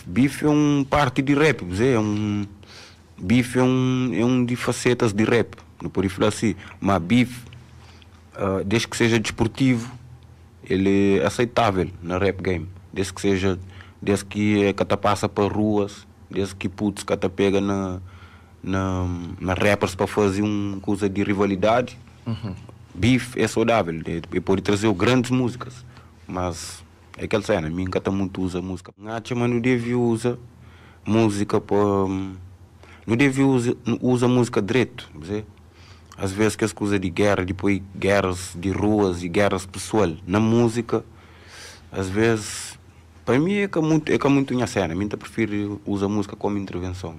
Beef é um parte de rap, Beef é um de facetas de rap, não pode falar assim, mas Beef, desde que seja desportivo, ele é aceitável na rap game, desde que cata passa para ruas, desde que putz cata pega na rappers para fazer uma coisa de rivalidade. Beef é saudável, ele pode trazer grandes músicas, mas é aquela cena, mim cata muito usa música. Acho mas não deve usar música para... Não deve usar música direito, às vezes que as coisas de guerra, depois guerras de ruas e guerras pessoal na música, às vezes, para mim é que muito minha cena, eu prefiro usar música como intervenção,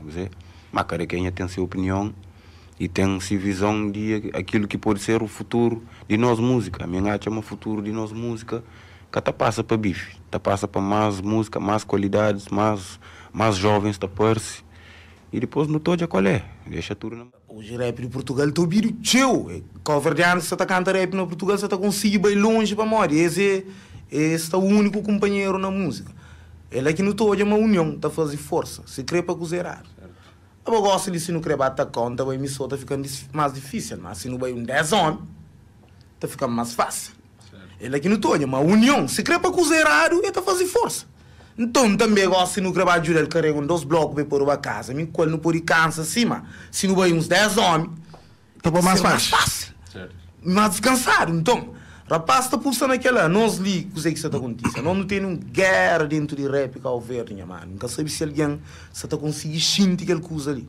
mas cada quem tem a sua opinião e tem a sua visão de aquilo que pode ser o futuro de nós música. A minha acha o futuro de nós música que está passa para bife, está passa para mais música, mais qualidades, mais jovens da perse. E depois não estou qual é, deixa tudo na... Hoje rap de Portugal está ouvindo teu. Cover de anos, você está cantando rap no Portugal, você está conseguindo bem longe para morrer. Esse é o único companheiro na música. Ele aqui não está uma união, está fazendo força. Se crê para cozerar. Eu gosto de se não crê para atacar conta, a emissora está ficando mais difícil. Mas se não vai 10 homens, está ficando mais fácil. Ele aqui não está uma união. Se crê para cozerar, ele está fazendo força. Então também gosto de não gravar ajuda, ele carrega 2 blocos para pôr a casa. Me qual não pode cansa acima. Se não vai uns 10 homens, tá bom, mais fácil. Mais descansado. Então, rapaz está pulsando aquela, nós li o que está acontecendo. Nós não temos guerra dentro de rap ao verde, mano. Nunca sabe se alguém está conseguindo sentir aquela coisa ali.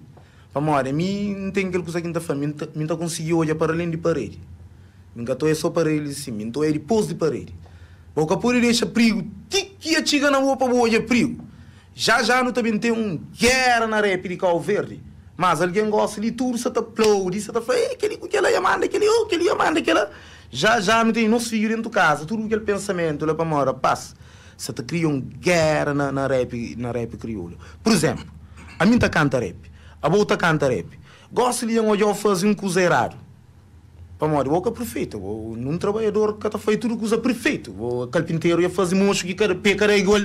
Para mim não tem aquela coisa que está falando, não está conseguindo olhar para além de parede. Nunca estou só parede assim, não estou depois de parede. Porque por ele deixa perigo, que a chiga na rua para olhar perigo. Já não também tem guerra na rap de Cabo Verde. Mas alguém gosta de tudo, você está aplaude, você está falando, aquele manda, aquele manda, aquela. Já não tem nosso filho dentro de casa, tudo aquele pensamento, lá para mora, passa. Você está criando guerra na rap crioula. Por exemplo, a mim está canta rap, a outra canta rap. Gosto de olhar fazer um coisa errado. Para mim, eu sou perfeito. Um trabalhador que está feito tudo coisa perfeito. O carpinteiro ia fazer mocho que cada pé é igual.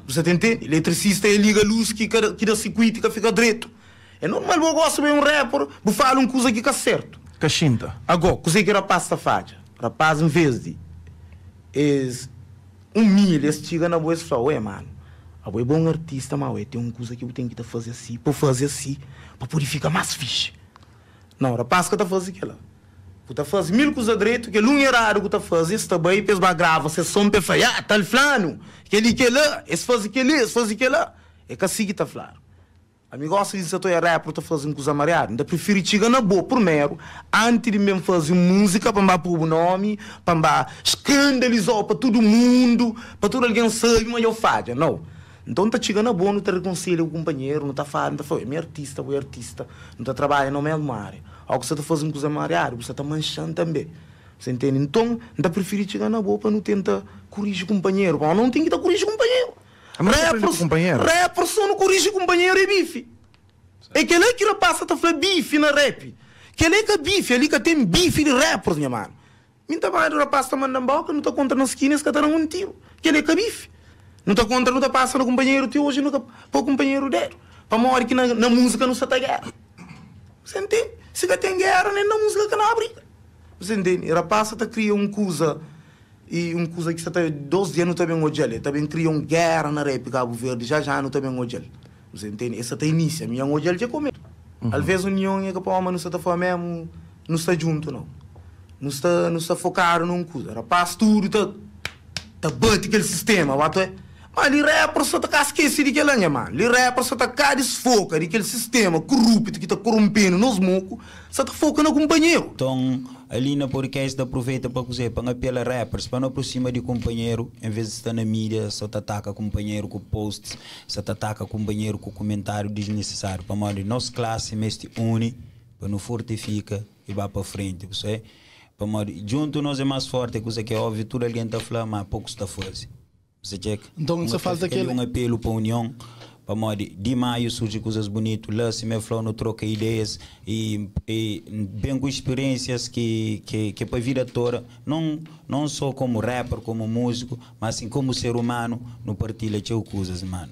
Você entende? Eletricista ia liga a luz que cada circuito que fica direito. É normal, eu gosto de um rapper, eu falo uma coisa que está certo. Cachinta. Agora, coisa que o rapaz está fazendo. Rapaz, em vez de humilha, chega na boa e fala, mano, é bom artista, mas tem uma coisa que eu tenho que fazer assim, para fazer assim, para poder ficar mais fixe. Não, rapaz que está fazendo aquilo. Você faz 1000 coisas direito, que um errado que você faz, isso também, depois vai gravar, você só me fala, tá falando, que lá, esse faz aquele, é que assim que está falando. A mim gosta de dizer que eu rapper, estou fazendo coisa mareada, ainda prefiro chegar na boa primeiro, antes de mesmo fazer música, para pôr o nome, para escandalizar para todo mundo, para todo alguém saber, mas eu faço, não. Então está chegando na boa, não está reconcilia o companheiro, não está falando, é meu artista, não está trabalhando na mesma área. Ao que você está fazendo coisa mareada, você está manchando também. Você entende? Então, não prefiro chegar na boa para não tentar corrigir o companheiro. Não tem que estar corrigir o companheiro. Rapper só não corrige o companheiro é bife. É que ele que passa a falar bife na rap. Que ele que bife, ele que tem bife de rappers, minha mano. Minha mãe do rapaz está mandando boca, não está contra nas esquinas que está dando um tiro. Que ele que bife. Não está contra, não está passando o companheiro teu hoje, nunca para o companheiro dele. Para morrer que na música não se está guerra. Você entende? Se que tem guerra, nem na música que não briga. Você entende? O rapaz está criando uma coisa, e uma coisa que está 2 dias não está bem odiado. Também cria uma guerra na rap Cabo Verde, já não está bem odiado. Você entende? Essa tem início, a minha odiado já comer. Às vezes a união é que para não está falando mesmo, não está junto, não. Não está focado numa coisa. O rapaz tudo está bate aquele sistema, mas ele rapper só está esquecido de aquele mano. Ele rapper só está cá desfoca daquele sistema corrupto que está corrompendo nos mocos, só está focando no companheiro. Então, ali na podcast aproveita para dizer, para apelar rappers, para não aproximar de companheiro, em vez de estar na mídia, só te ataca companheiro com posts, só te ataca companheiro com comentário desnecessário. Para modo nossa classe, mestre une, para não fortifica e vá para frente, você? Para modo junto nós é mais forte, coisa que é óbvio, tudo alguém está falando, mas pouco está fazendo. Você checa? Então você faz aquele um apelo para a união, para modo de maio surge coisas bonitas, lá se me flow no troca ideias e bem com experiências que para a vida toda, não só como rapper, como músico, mas assim como ser humano, no partilha de coisas, mano.